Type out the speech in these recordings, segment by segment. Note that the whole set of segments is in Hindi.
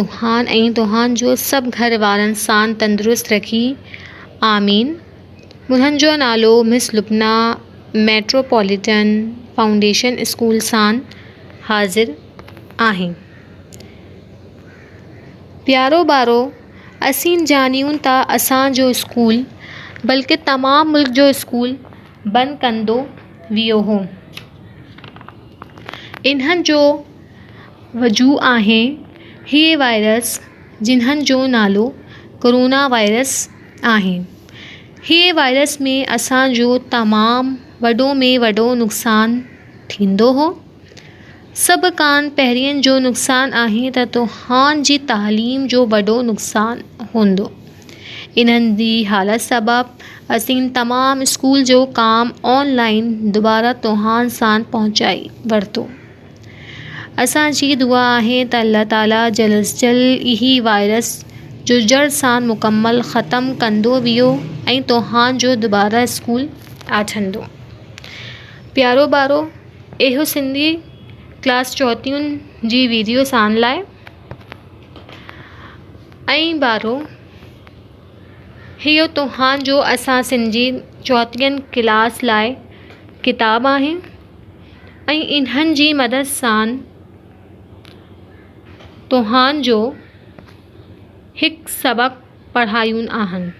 तुहान ऐं तुहान जो सभु घर वारनि सां तंदुरुस्त रखी आमीन। मुंहिंजो नालो Miss Lubna metropolitan foundation school सां हाज़िर आहे। प्यारो बारो असीं जानियूं था असांजो स्कूल बल्कि तमामु मुल्क जो स्कूल बंदि कंदो वियो हो। इन्हनि जो वजू आहे हीअ वायरस जिन्हनि जो नालो कोरोना वायरस आहे। हीअ वायरस में असांजो तमामु वॾो में वॾो नुक़सानु थींदो हो। सभु कान पहिरियनि जो नुक़सानु आहे त तव्हां जी तालीम जो वॾो नुक़सानु हूंदो। इन्हनि जी हालत सबबु असीं तमामु स्कूल जो काम ऑनलाइन दुबारा तव्हां सां पहुचाई वरितो। असांजी दुआ आहे त अल्लाह ताला जल्द अज़ जल्द इही वायरस जो जड़ सां मुकमल ख़तमु कंदो वियो ऐं तव्हां जो दुबारा स्कूल आठंदो। प्यारो बारो इहो सिंधी क्लास चौथियुनि जी वीडियो सां लाइ ऐं बारो इहो तव्हां जो असां सिंधी चौथियुनि क्लास लाइ किताब आहे ऐं इन्हनि जी मदद सां तव्हां जो हिकु सबक़ु पढ़ायूं आहिनि।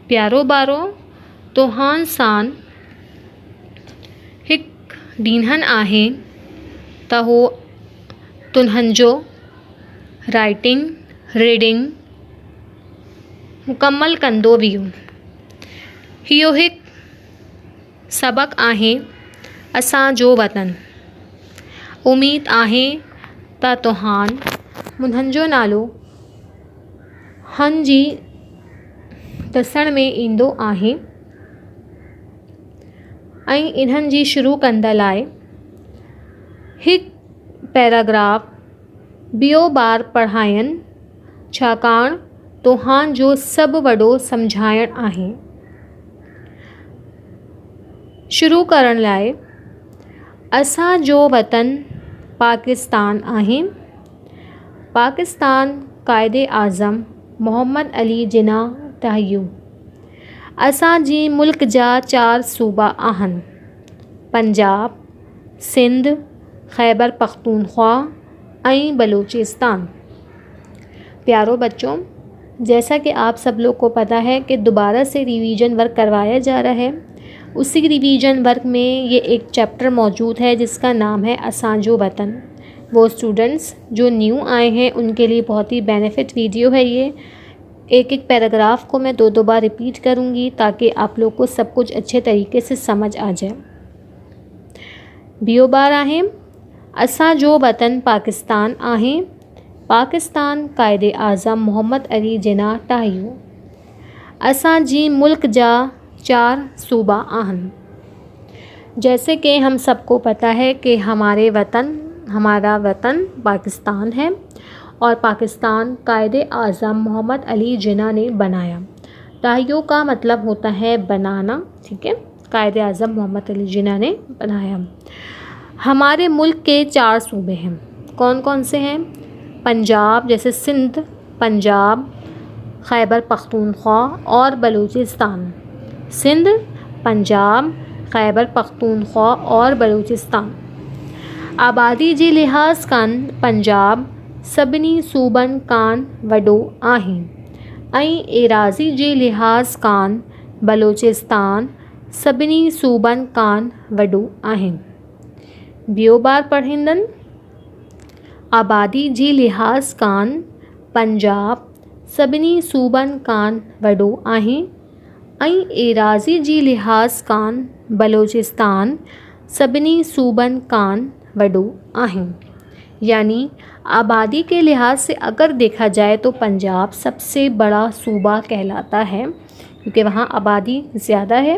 प्यारो बारो तव्हां सां हिकु ॾींहं आहे त हो तुन्हनि जो राइटिंग रीडिंग मुकमल कंदो वियो। इहो हिकु सबक़ु आहे असांजो वतन। उमेद आहे त तव्हां मुंहिंजो नालो हन जी दसण में ईंदो आहे ऐं इन्हनि जी शुरू कंदे लाइ हिकु पैराग्राफ ॿियो बार पढ़ायनि छाकाणि तव्हां जो सभु वॾो सम्झाइणु आहे। शुरू करण लाइ असांजो वतन पाकिस्तान आहे। पाकिस्तान क़ाइदे आज़म मोहम्मद अली जिना ठाहियो। असांजी मुल्क जा 4 सूबा आहिनि पंजाब सिंध खैबर पख्तूनख्वा ऐं बलूचिस्तान। प्यारो बच्चों, जैसा कि आप सब लोग को पता है कि दोबारा से रिवीजन वर्क करवाया जा रहा है। उसी रिवीजन वर्क में ये एक चैप्टर मौजूद है जिसका नाम है असांजो वतन। वो स्टूडेंट्स जो न्यू आए हैं उनके लिए बहुत ही बेनिफिट वीडियो है ये। एक एक पैराग्राफ को मैं 2 बार रिपीट करूँगी ताकि आप लोग को सब कुछ अच्छे तरीके से समझ आ जाए। ॿियो बार आहे असांजो वतन पाकिस्तान आहे। पाकिस्तान क़ाइदे आज़म मोहम्मद अली जिना ठाहियो। असांजी मुल्क जा 4 सूबा आहिनि। जैसे कि हम सबको पता है कि हमारा वतन पाकिस्तान है और पाकिस्तान क़ाइदे आज़म मोहम्मद अली जिना ने बनाया। ठाहियो का मतलब होता है बनाना, ठीक है। क़ाइदे आज़म मोहम्मद अली जिना ने बनाया। हमारे मुल्क के 4 सूबे हैं। कौन कौन से हैं? पंजाब जैसे सिंध, पंजाब, खैबर पख्तूनख्वा और बलूचिस्तान। सिंध, पंजाब, खैबर पख्तूनख्वा और बलूचिस्तान। आबादी जे लिहाज़ कान पंजाब सभिनी सूबनि कान वॾो आहे ऐं एराज़ी जे लिहाज़ कान बलूचिस्तान सभिनी सूबनि कान वॾो आहे। ॿियो बार पढ़ींदनि। आबादी जे लिहाज़ कान पंजाब सभिनी सूबनि कान वॾो आहे ऐं एराज़ी जे लिहाज़ कान बलूचिस्तान सभिनी सूबनि कान वॾो आहे। यानी आबादी के लिहाज से अगर देखा जाए तो पंजाब सबसे बड़ा सूबा कहलाता है क्योंकि वहाँ आबादी ज़्यादा है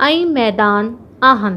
ऐं मैदान आहिनि.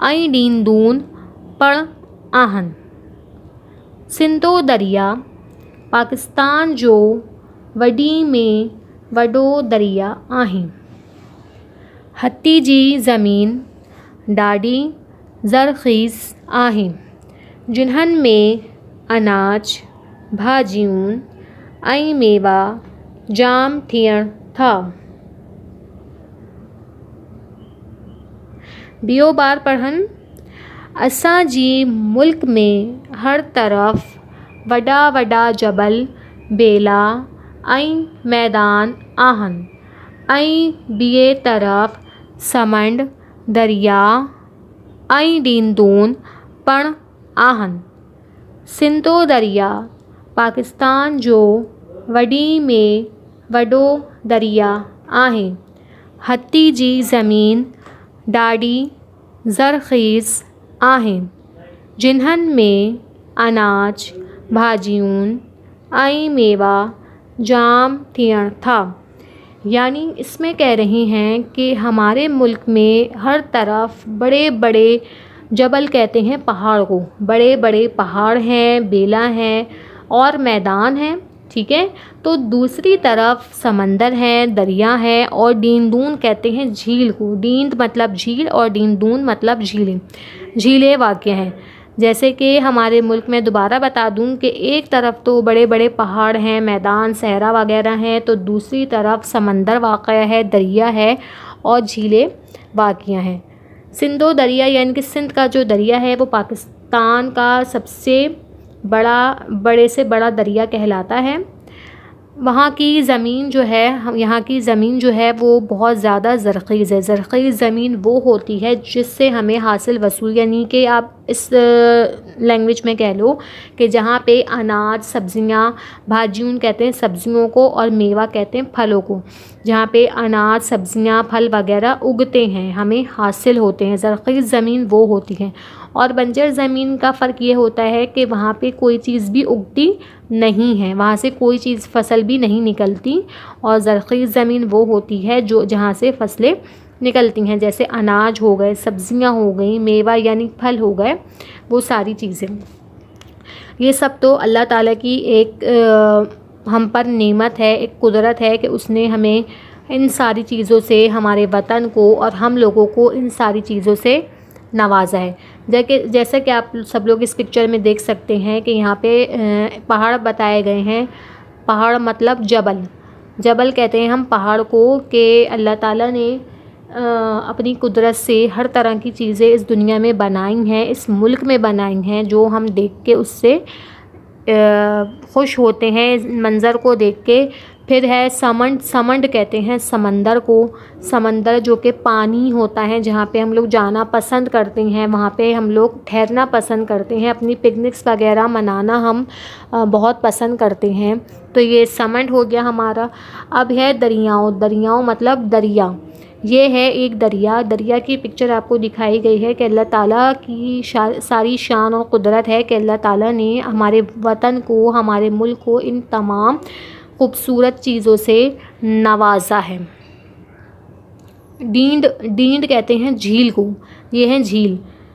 ऐं ॾींदून पिणु आहिनि. सिंधो दरिया पाकिस्तान जो वॾी में वॾो दरिया आहे. हथी जी ज़मीन ॾाढी ज़रख़ीज़ आहे, जिन्हनि में अनाज, भाॼियूं ऐं मेवा जाम थियनि था. ॿियो बार पढ़नि. असांजी मुल्क में हर तरफ़ वॾा वॾा जबल, बेला ऐं मैदान आहिनि, ऐं ॿिए तरफ़ समंड, दरिया ऐं ॾींदून पिणु आहिनि. सिंधो दरिया पाकिस्तान जो वॾी में वॾो दरिया आहे. हथी जी ज़मीन ॾाढी ज़रख़ीज़ आहे, जिन्हनि में अनाज, भाॼियूं ऐं मेवा जाम थियनि था. यानी इसमें कह रही हैं कि हमारे मुल्क में हर तरफ बड़े बड़े जबल कहते हैं पहाड़ को, बड़े बड़े पहाड़ हैं, बेला हैं और मैदान हैं. ठीक है, तो दूसरी तरफ समंदर है, दरिया है, और दींदून कहते हैं झील को. दींद मतलब झील और दींदून मतलब झीलें वाक़या हैं. जैसे कि हमारे मुल्क में दोबारा बता दूं कि एक तरफ तो बड़े बड़े पहाड़ हैं, मैदान, सहरा वगैरह हैं, तो दूसरी तरफ समंदर वाक़या है, दरिया है और झीलें वाक़या हैं. सिंधो दरिया यानी कि सिंध का जो दरिया है वो पाकिस्तान का सबसे बड़े से बड़ा दरिया कहलाता है. वहाँ की ज़मीन जो है, यहाँ की ज़मीन जो है वो बहुत ज़्यादा ज़रख़ीज़ है. ज़रख़ीज़ ज़मीन वो होती है जिससे हमें हासिल वसूल, यानी कि आप इस लैंग्वेज में कह लो कि जहाँ पे अनाज, सब्ज़ियाँ, भाजियों कहते हैं सब्ज़ियों को, और मेवा कहते हैं फलों को. जहाँ पे अनाज, सब्ज़ियाँ, फल वगैरह उगते हैं, हमें हासिल होते हैं, ज़रख़ीज़ ज़मीन वो होती है. और बंजर ज़मीन का फ़र्क ये होता है कि वहाँ पे कोई चीज़ भी उगती नहीं है, वहाँ से कोई चीज़ फसल भी नहीं निकलती. और ज़रख़ीज़ ज़मीन वो होती है जो जहाँ से फसलें निकलती हैं, जैसे अनाज हो गए, सब्ज़ियाँ हो गई, मेवा यानी फल हो गए, वो सारी चीज़ें. ये सब तो अल्लाह ताला की एक हम पर नेमत है, एक कुदरत है कि उसने हमें इन सारी चीज़ों से, हमारे वतन को और हम लोगों को इन सारी चीज़ों से नवाजा है. जैसा कि आप सब लोग इस पिक्चर में देख सकते हैं कि यहाँ पे पहाड़ बताए गए हैं. पहाड़ मतलब जबल, जबल कहते हैं हम पहाड़ को, कि अल्लाह ताला ने अपनी कुदरत से हर तरह की चीज़ें इस दुनिया में बनाई हैं, इस मुल्क में बनाई हैं, जो हम देख के उससे खुश होते हैं, मंज़र को देख के. फिर है समंड, समंड कहते हैं समंदर को. समंदर जो कि पानी होता है, जहाँ पे हम लोग जाना पसंद करते हैं, वहाँ पे हम लोग ठहरना पसंद करते हैं, अपनी पिकनिक्स वगैरह मनाना हम बहुत पसंद करते हैं. तो ये समंड हो गया हमारा. अब है दरियाओं. दरियाओं मतलब दरिया. ये है एक दरिया. दरिया की पिक्चर आपको दिखाई गई है कि अल्लाह ताला की सारी शान और कुदरत है कि अल्लाह ताला ने हमारे वतन को, हमारे मुल्क को इन तमाम खूबसूरत चीज़ों से नवाजा है. डींड, डींड कहते हैं झील को. ये है झील.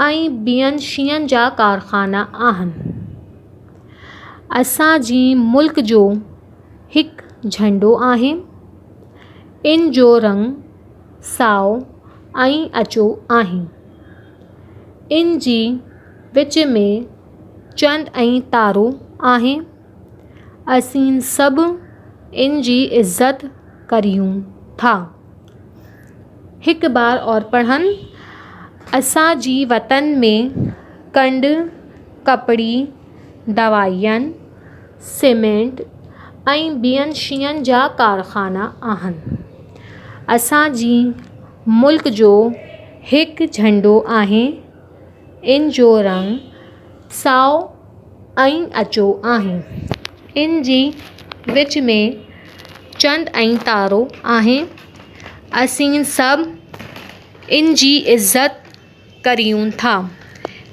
ऐं ॿियनि शयुनि जा कारखाना आहिनि۔ असां जी मुल्क जो हिकु झंडो आहे, इन जो रंग साओ ऐं अछो आहे। इन जी विच में चंड ऐं तारो आहे। असीं सभु इन जी इज़त करियूं था। हिकु बार और पढ़नि। असां जी वतन में कंड, कपड़ी, दवाइयन, सीमेंट ऐं ॿियनि शयुनि जा कारखाना आहिनि। असां जी मुल्क जो हिकु झंडो आहे, इन जो रंग साओ ऐं अछो आहे। इन जी विच में चंड ऐं तारो आहे। असीं सभु इन जी इज़त करियूं था।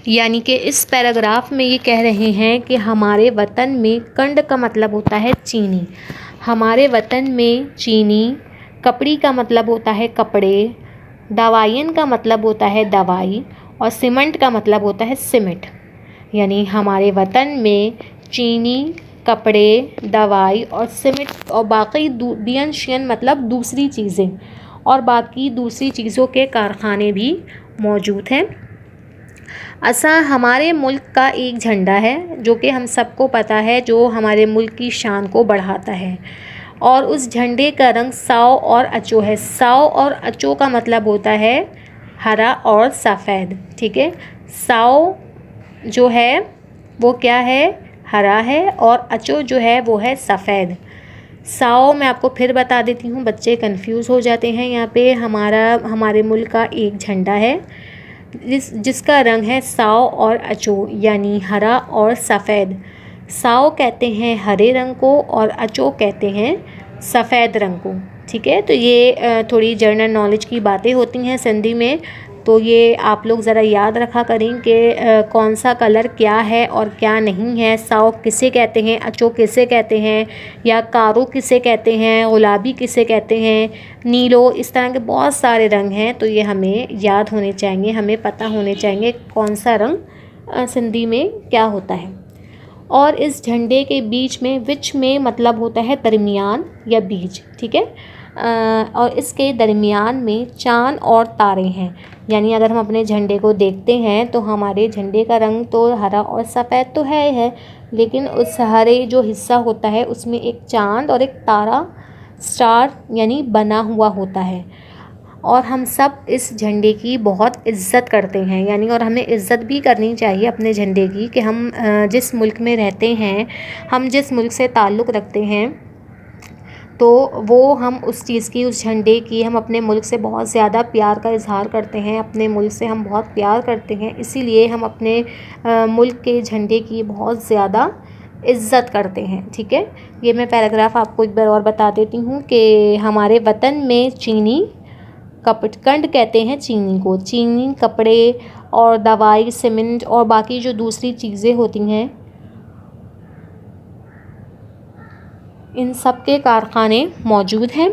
यानी कि इस पैराग्राफ में ये कह रहे हैं कि हमारे वतन में कंड का मतलब होता है चीनी, हमारे वतन में चीनी, कपड़ी का मतलब होता है कपड़े, दवाइयन का मतलब होता है दवाई और सीमेंट का मतलब होता है सीमेंट। यानी हमारे वतन में चीनी, कपड़े, दवाई और सीमेंट और बाकी बियन शियन मतलब दूसरी चीज़ें और बाकी दूसरी चीज़ों के कारखाने भी मौजूद हैं। हमारे मुल्क का एक झंडा है जो कि हम सबको पता है, जो हमारे मुल्क की शान को बढ़ाता है, और उस झंडे का रंग साओ और अचो है। साओ और अचो का मतलब होता है हरा और सफ़ेद, ठीक है। साओ जो है वो क्या है, हरा है, और अचो जो है वो है सफ़ेद। साओ मैं आपको फिर बता देती हूँ, बच्चे कंफ्यूज हो जाते हैं। यहाँ पे हमारे मुल्क का एक झंडा है जिसका रंग है साओ और अचो, यानी हरा और सफ़ेद। साओ कहते हैं हरे रंग को और अचो कहते हैं सफ़ेद रंग को, ठीक है। तो ये थोड़ी जनरल नॉलेज की बातें होती हैं सिंधी में, तो ये आप लोग ज़रा याद रखा करें कि कौन सा कलर क्या है और क्या नहीं है। साओ किसे कहते हैं, अचो किसे कहते हैं, या कारो किसे कहते हैं, गुलाबी किसे कहते हैं, नीलो, इस तरह के बहुत सारे रंग हैं। तो ये हमें याद होने चाहिए, हमें पता होने चाहिए कौन सा रंग सिंधी में क्या होता है। और इस झंडे के बीच में, विच में मतलब होता है दरमियान या बीच, ठीक है। और इसके दरमियान में चाँद और तारे हैं। यानी अगर हम अपने झंडे को देखते हैं तो हमारे झंडे का रंग तो हरा और सफ़ेद तो है, लेकिन उस हरे जो हिस्सा होता है उसमें एक चाँद और एक तारा, स्टार यानी बना हुआ होता है। और हम सब इस झंडे की बहुत इज़्ज़त करते हैं, यानी और हमें इज़्ज़त भी करनी चाहिए अपने झंडे की, कि हम जिस मुल्क में रहते हैं, हम जिस मुल्क से ताल्लुक़ रखते हैं, तो वो हम उस चीज़ की, उस झंडे की, हम अपने मुल्क से बहुत ज़्यादा प्यार का इजहार करते हैं, अपने मुल्क से हम बहुत प्यार करते हैं, इसीलिए हम अपने मुल्क के झंडे की बहुत ज़्यादा इज़्ज़त करते हैं, ठीक है। ये मैं पैराग्राफ आपको एक बार और बता देती हूँ कि हमारे वतन में चीनी, कंड कहते हैं चीनी को, चीनी, कपड़े और दवाई, सीमेंट और बाकी जो दूसरी चीज़ें होती हैं, इन सब के कारखाने मौजूद हैं।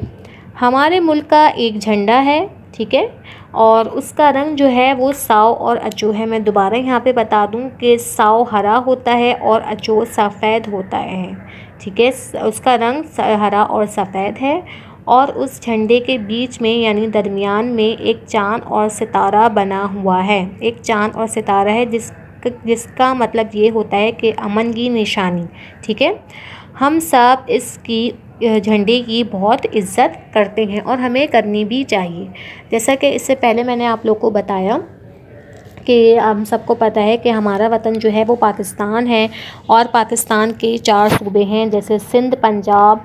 हमारे मुल्क का एक झंडा है, ठीक है, और उसका रंग जो है वो साओ और अचो है। मैं दोबारा यहाँ पे बता दूँ कि साओ हरा होता है और अचो सफ़ेद होता है, ठीक है। उसका रंग हरा और सफ़ेद है, और उस झंडे के बीच में यानी दरमियान में एक चाँद और सितारा बना हुआ है। एक चाँद और सितारा है जिसका मतलब ये होता है कि अमन की निशानी, ठीक है। हम सब इसकी झंडे की बहुत इज़्ज़त करते हैं और हमें करनी भी चाहिए। जैसा कि इससे पहले मैंने आप लोग को बताया कि हम सबको पता है कि हमारा वतन जो है वो पाकिस्तान है, और पाकिस्तान के 4 सूबे हैं, जैसे सिंध, पंजाब,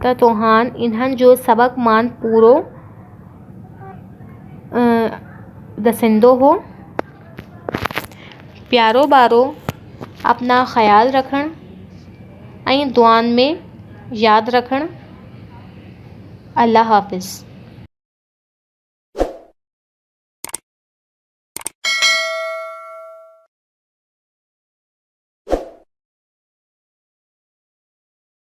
त तव्हां इन्हनि जो सबक मान पूरो दसिंदो हो. प्यारो बारो अपना ख़्यालु रखणु ऐं दुआनि में यादि रखणु। अल्लाह हाफ़िज़।